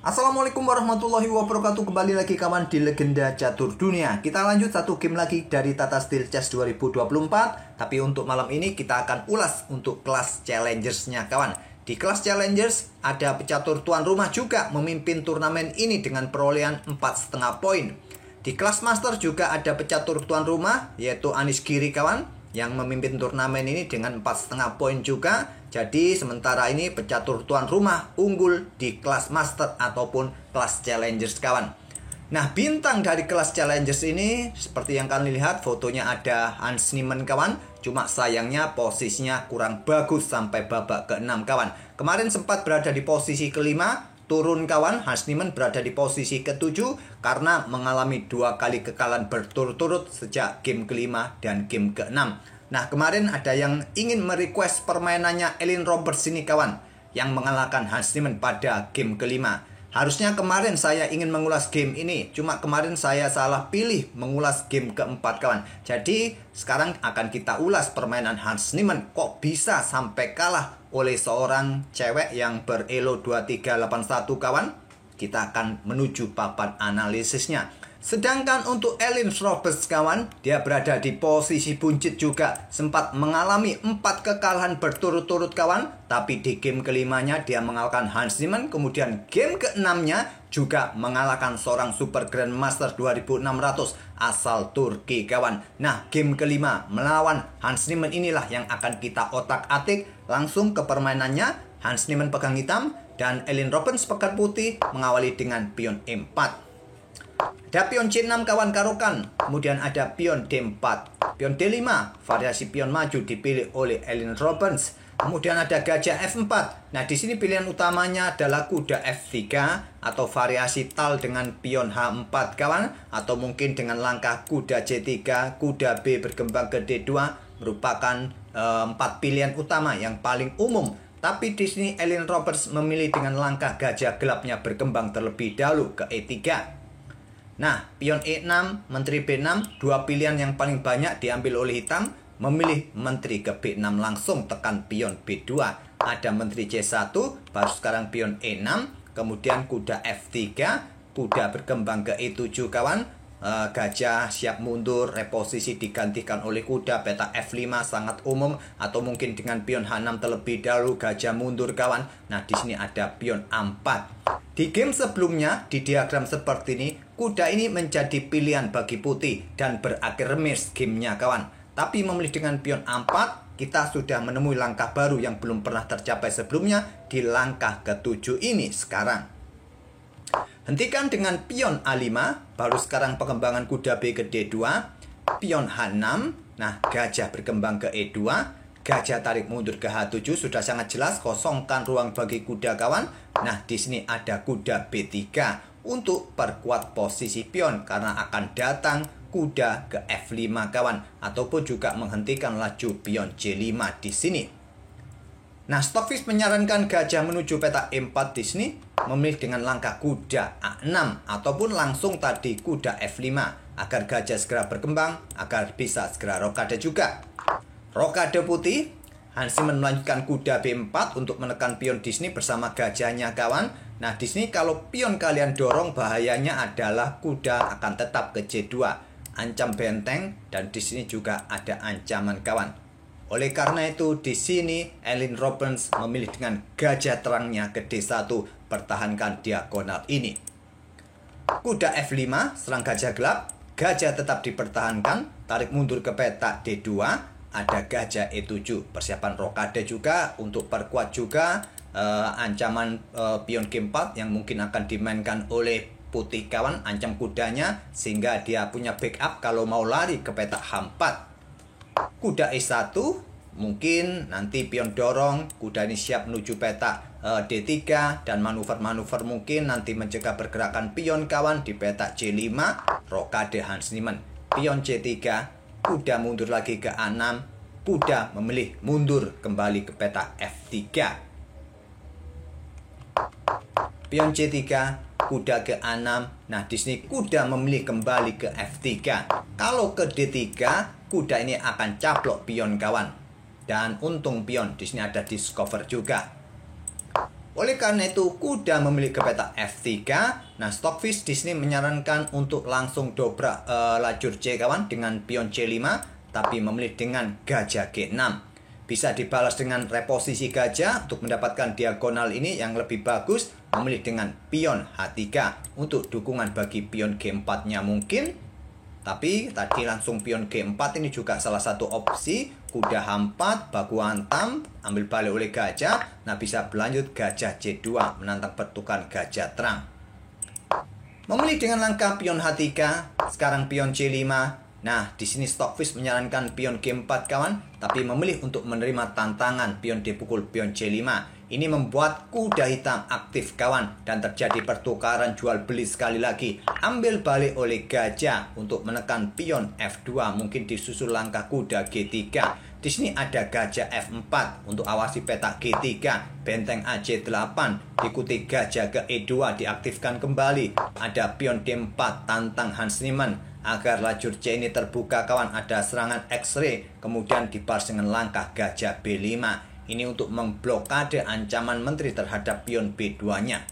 Assalamualaikum warahmatullahi wabarakatuh. Kembali lagi kawan di Legenda Catur Dunia. Kita lanjut satu game lagi dari Tata Steel Chess 2024. Tapi untuk malam ini kita akan ulas untuk kelas Challengers-nya kawan. Di kelas Challengers ada pecatur tuan rumah juga memimpin turnamen ini dengan perolehan 4,5 poin. Di kelas Master juga ada pecatur tuan rumah yaitu Anies Giri kawan, yang memimpin turnamen ini dengan 4,5 poin juga. Jadi sementara ini pecatur tuan rumah unggul di kelas Master ataupun kelas Challengers kawan. Nah, bintang dari kelas Challengers ini seperti yang kalian lihat fotonya ada Hans Niemann kawan. Cuma sayangnya posisinya kurang bagus sampai babak ke-6 kawan. Kemarin sempat berada di posisi ke-5, turun kawan. Hans Niemann berada di posisi ke-7 karena mengalami 2 kali kekalahan berturut-turut sejak game ke-5 dan game ke-6. Nah, kemarin ada yang ingin merequest permainannya Elin Roberts ini kawan, yang mengalahkan Hans Niemann pada game ke-5. Harusnya kemarin saya ingin mengulas game ini, cuma kemarin saya salah pilih mengulas game ke-4 kawan. Jadi sekarang akan kita ulas permainan Hans Niemann. Kok bisa sampai kalah oleh seorang cewek yang berelo 2381 kawan? Kita akan menuju papan analisisnya. Sedangkan untuk Elin Roberts kawan, dia berada di posisi buncit juga. Sempat mengalami 4 kekalahan berturut-turut kawan. Tapi di game ke-5-nya dia mengalahkan Hans Niemann. Kemudian game ke-6-nya juga mengalahkan seorang Super Grandmaster 2600 asal Turki kawan. Nah, game ke-5 melawan Hans Niemann inilah yang akan kita otak-atik. Langsung ke permainannya. Hans Niemann pegang hitam dan Elin Roberts pegang putih, mengawali dengan pion E4. Ada pion C6 kawan karokan, kemudian ada pion D4, pion D5, variasi pion maju dipilih oleh Elin Roberts. Kemudian ada gajah F4. Nah, di sini pilihan utamanya adalah kuda F3 atau variasi tal dengan pion H4 kawan, atau mungkin dengan langkah kuda C3, kuda B berkembang ke D2 merupakan 4 pilihan utama yang paling umum. Tapi di sini Elin Roberts memilih dengan langkah gajah gelapnya berkembang terlebih dahulu ke E3. Nah, pion E6, menteri B6, 2 pilihan yang paling banyak diambil oleh hitam. Memilih menteri ke B6 langsung tekan pion B2. Ada menteri C1, baru sekarang pion E6, kemudian kuda F3, kuda berkembang ke E7 kawan. Gajah siap mundur, reposisi digantikan oleh kuda, peta F5 sangat umum, atau mungkin dengan pion H6 terlebih dahulu, gajah mundur kawan. Nah, di sini ada pion A4. Di game sebelumnya, di diagram seperti ini, kuda ini menjadi pilihan bagi putih dan berakhir remis gamenya kawan. Tapi memilih dengan pion A4, kita sudah menemui langkah baru yang belum pernah tercapai sebelumnya di langkah ke-7 ini sekarang. Hentikan dengan pion A5, baru sekarang pengembangan kuda B ke D2, pion H6, nah gajah berkembang ke E2, gajah tarik mundur ke H7, sudah sangat jelas kosongkan ruang bagi kuda kawan. Nah, di sini ada kuda B3 untuk perkuat posisi pion karena akan datang kuda ke F5 kawan, ataupun juga menghentikan laju pion J5 di sini. Nah, Stockfish menyarankan gajah menuju peta E4 di sini, memilih dengan langkah kuda A6 ataupun langsung tadi kuda F5 agar gajah segera berkembang, agar bisa segera rokade juga. Rokade putih, Hans Niemann melanjutkan kuda B4 untuk menekan pion di sini bersama gajahnya kawan. Nah, di sini kalau pion kalian dorong, bahayanya adalah kuda akan tetap ke J2, ancam benteng, dan di sini juga ada ancaman kawan. Oleh karena itu, di sini Elin Roberts memilih dengan gajah terangnya ke D1, pertahankan diagonal ini. Kuda F5, serang gajah gelap, gajah tetap dipertahankan, tarik mundur ke peta D2, ada gajah E7, persiapan rokade juga untuk perkuat juga ancaman pion G4 yang mungkin akan dimainkan oleh putih kawan, ancam kudanya sehingga dia punya backup kalau mau lari ke peta H4. Kuda E1, mungkin nanti pion dorong, kuda ini siap menuju peta D3 dan manuver-manuver mungkin nanti mencegah pergerakan pion kawan di peta C5, rokade Hans Niemann. Pion C3, kuda mundur lagi ke A6, kuda memilih mundur kembali ke peta F3. Pion C3, kuda ke A6. Nah, di sini kuda memilih kembali ke F3. Kalau ke D3, kuda ini akan caplok pion kawan. Dan untung pion di sini ada discover juga. Oleh karena itu, kuda memilih ke petak F3. Nah, Stockfish di sini menyarankan untuk langsung dobrak lajur C kawan dengan pion C5, tapi memilih dengan gajah G6. Bisa dibalas dengan reposisi gajah untuk mendapatkan diagonal ini yang lebih bagus, memilih dengan pion H3 untuk dukungan bagi pion G4-nya mungkin. Tapi tadi langsung pion G4 ini juga salah satu opsi. Kuda H4, baku hantam, ambil balik oleh gajah. Nah, bisa berlanjut gajah C2 menantang pertukaran gajah terang. Memilih dengan langkah pion H3, sekarang pion C5. Nah, di sini Stockfish menyarankan pion G4 kawan, tapi memilih untuk menerima tantangan pion dipukul pion C5. Ini membuat kuda hitam aktif kawan dan terjadi pertukaran jual beli sekali lagi. Ambil balik oleh gajah untuk menekan pion F2, mungkin disusul langkah kuda G3. Di sini ada gajah F4 untuk awasi petak G3, benteng AC8, diikuti gajah ke E2 diaktifkan kembali. Ada pion D4 tantang Hans Niemann agar lajur C ini terbuka kawan, ada serangan X-ray, kemudian dibalas dengan langkah gajah B5. Ini untuk memblokade ancaman menteri terhadap pion B2-nya.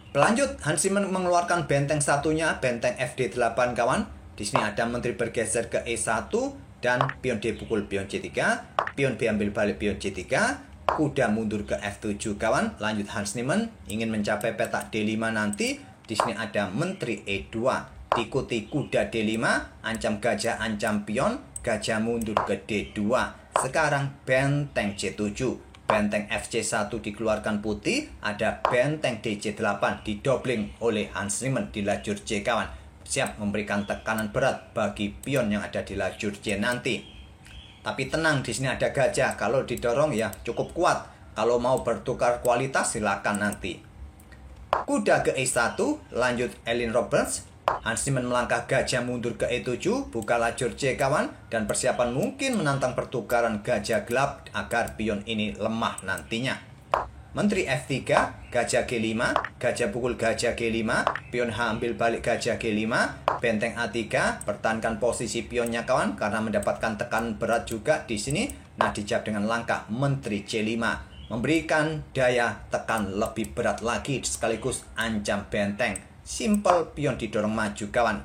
Berlanjut, Hans Niemann mengeluarkan benteng satunya, benteng FD8 kawan. Di sini ada menteri bergeser ke E1 dan pion D pukul pion C3, pion B ambil balik pion C3, kuda mundur ke F7 kawan. Lanjut Hans Niemann ingin mencapai petak D5 nanti. Di sini ada menteri E2, diikuti kuda D5, ancam gajah, ancam pion, gajah mundur ke D2. Sekarang benteng C7, benteng FC1 dikeluarkan putih, ada benteng DC8 didobling oleh Hans Niemann di lajur C kawan. Siap memberikan tekanan berat bagi pion yang ada di lajur C nanti. Tapi tenang, di sini ada gajah, kalau didorong ya cukup kuat. Kalau mau bertukar kualitas silakan nanti. Kuda ke E1, lanjut Elin Roberts. Hans Niemann melangkah gajah mundur ke E7, buka lajur C kawan, dan persiapan mungkin menantang pertukaran gajah gelap agar pion ini lemah nantinya. Menteri F3, gajah G5, gajah pukul gajah G5, pion H ambil balik gajah G5, benteng A3, pertahankan posisi pionnya kawan karena mendapatkan tekanan berat juga di sini. Nah, dijawab dengan langkah menteri C5, memberikan daya tekan lebih berat lagi sekaligus ancam benteng. Simple, pion didorong maju kawan.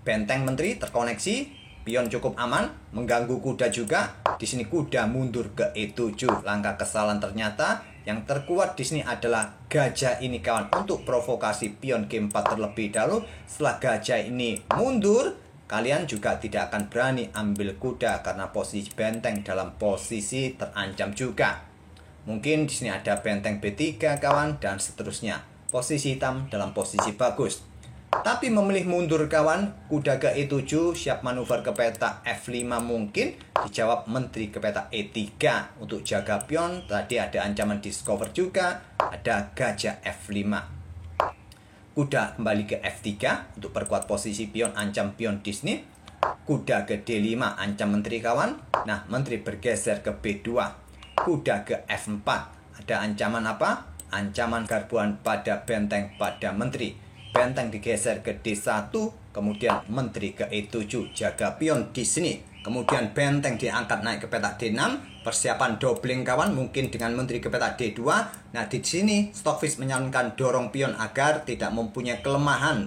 Benteng menteri terkoneksi, pion cukup aman, mengganggu kuda juga. Di sini kuda mundur ke E7, langkah kesalahan ternyata. Yang terkuat di sini adalah gajah ini kawan untuk provokasi pion G4 terlebih dahulu. Setelah gajah ini mundur, kalian juga tidak akan berani ambil kuda karena posisi benteng dalam posisi terancam juga. Mungkin di sini ada benteng B3 kawan dan seterusnya. Posisi hitam dalam posisi bagus. Tapi memilih mundur kawan, kuda ke E7 siap manuver ke petak F5 mungkin. Dijawab menteri ke petak E3 untuk jaga pion. Tadi ada ancaman discover juga, ada gajah F5. Kuda kembali ke F3 untuk perkuat posisi pion, ancam pion di sini. Kuda ke D5 ancam menteri kawan. Nah, menteri bergeser ke B2. Kuda ke F4. Ada ancaman apa? Ancaman garbuan pada benteng pada menteri. Benteng digeser ke D1, kemudian menteri ke E7, jaga pion di sini. Kemudian benteng diangkat naik ke petak D6, persiapan doubling kawan mungkin dengan menteri ke petak D2. Nah, di sini Stockfish menyarankan dorong pion agar tidak mempunyai kelemahan.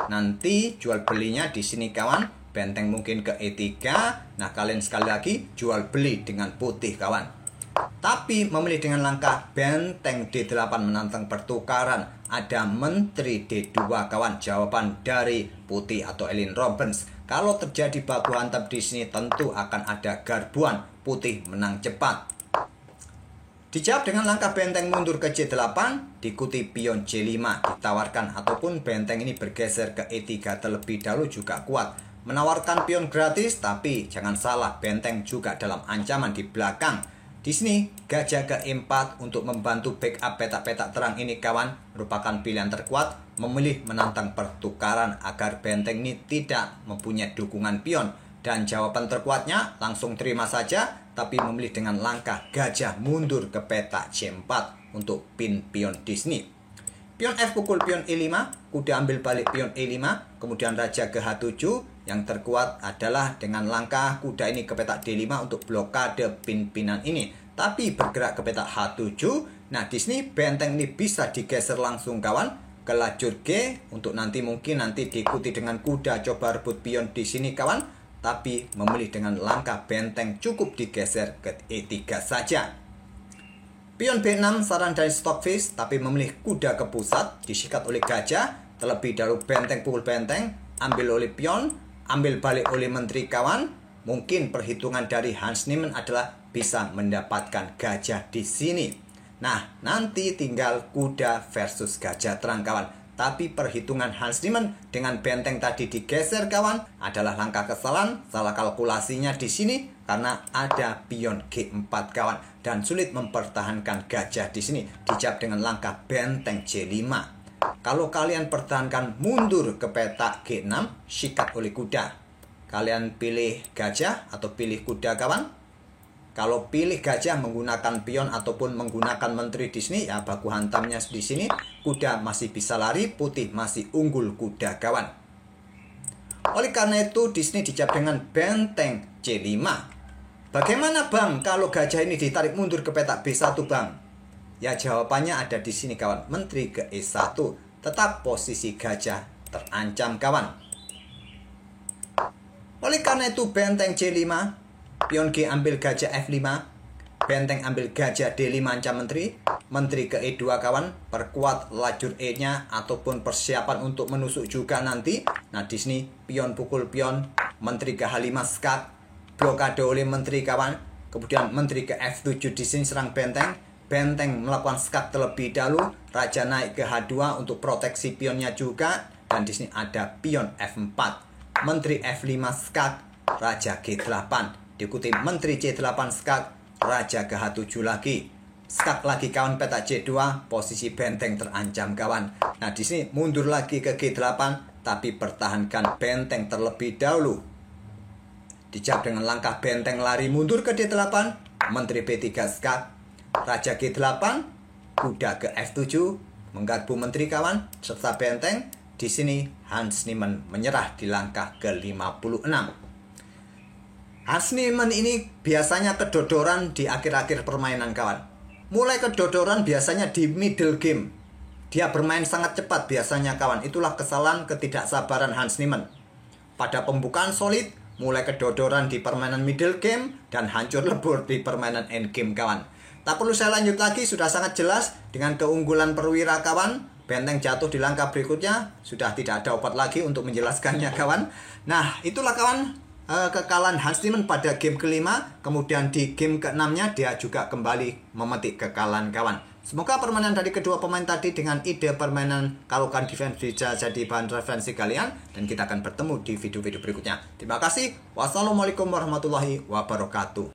Nanti jual belinya di sini kawan, benteng mungkin ke E3. Nah, kalian sekali lagi jual beli dengan putih kawan. Tapi memilih dengan langkah benteng D8 menantang pertukaran. Ada menteri D2 kawan. Jawaban dari putih atau Elin Roberts. Kalau terjadi baku hantam di sini tentu akan ada garbuan. Putih menang cepat. Dijawab dengan langkah benteng mundur ke C8, diikuti pion C5 ditawarkan, ataupun benteng ini bergeser ke E3 terlebih dahulu juga kuat. Menawarkan pion gratis, tapi jangan salah, benteng juga dalam ancaman di belakang. Di sini gajah ke E4 untuk membantu backup petak-petak terang ini kawan, merupakan pilihan terkuat. Memilih menantang pertukaran agar benteng ini tidak mempunyai dukungan pion. Dan jawaban terkuatnya langsung terima saja, tapi memilih dengan langkah gajah mundur ke petak C4 untuk pin pion di sini. Pion F pukul pion E5, kuda ambil balik pion E5, kemudian raja ke H7. Yang terkuat adalah dengan langkah kuda ini ke petak D5 untuk blokade pin-pinan ini. Tapi bergerak ke petak H7. Nah, di sini benteng ini bisa digeser langsung kawan ke lajur G untuk nanti diikuti dengan kuda coba rebut pion di sini kawan, tapi memilih dengan langkah benteng cukup digeser ke E3 saja. Pion B6 saran dari Stockfish, tapi memilih kuda ke pusat, disikat oleh gajah, terlebih dahulu benteng pukul benteng, ambil oleh pion, ambil balik oleh menteri kawan. Mungkin perhitungan dari Hans Niemann adalah bisa mendapatkan gajah di sini. Nah, nanti tinggal kuda versus gajah terang kawan. Tapi perhitungan Hans Niemann dengan benteng tadi digeser kawan adalah langkah kesalahan, salah kalkulasinya di sini karena ada pion G4 kawan dan sulit mempertahankan gajah di sini. Dijawab dengan langkah benteng C5. Kalau kalian pertahankan mundur ke petak G6, sikat oleh kuda. Kalian pilih gajah atau pilih kuda kawan? Kalau pilih gajah menggunakan pion ataupun menggunakan menteri di sini, ya baku hantamnya di sini, kuda masih bisa lari, putih masih unggul kuda kawan. Oleh karena itu di sini dijawab dengan benteng C5. Bagaimana bang kalau gajah ini ditarik mundur ke petak B1 bang? Ya jawabannya ada di sini kawan, menteri ke E1. Tetap posisi gajah terancam kawan. Oleh karena itu benteng C5, pion G ambil gajah F5, benteng ambil gajah D5 ancam menteri, menteri ke E2 kawan, perkuat lajur E-nya ataupun persiapan untuk menusuk juga nanti. Nah di sini pion pukul pion, menteri ke H5 skat, blokade oleh menteri kawan, kemudian menteri ke F7 di sini serang benteng, benteng melakukan skat terlebih dahulu, raja naik ke H2 untuk proteksi pionnya juga, dan di sini ada pion F4, menteri F5 skat, raja G8. Diikuti menteri C8 skat, raja ke H7 lagi. Skat lagi kawan petak C2, posisi benteng terancam kawan. Nah di sini mundur lagi ke G8, tapi pertahankan benteng terlebih dahulu. Dijawab dengan langkah benteng lari mundur ke D8, menteri B3 skat, raja G8, kuda ke F7, menggarpu menteri kawan, serta benteng. Di sini Hans Niemann menyerah di langkah ke-56. Hans Niemann ini biasanya kedodoran di akhir-akhir permainan kawan. Mulai kedodoran biasanya di middle game. Dia bermain sangat cepat biasanya kawan. Itulah kesalahan ketidaksabaran Hans Niemann. Pada pembukaan solid, mulai kedodoran di permainan middle game dan hancur lebur di permainan end game kawan. Tak perlu saya lanjut lagi, sudah sangat jelas dengan keunggulan perwira kawan. Benteng jatuh di langkah berikutnya, sudah tidak ada obat lagi untuk menjelaskannya kawan. Nah itulah kawan, kekalahan Hans Niemann pada game kelima. Kemudian di game keenamnya dia juga kembali memetik kekalahan kawan. Semoga permainan dari kedua pemain tadi dengan ide permainan kalukan defense bisa jadi bahan referensi kalian. Dan kita akan bertemu di video-video berikutnya. Terima kasih. Wassalamualaikum warahmatullahi wabarakatuh.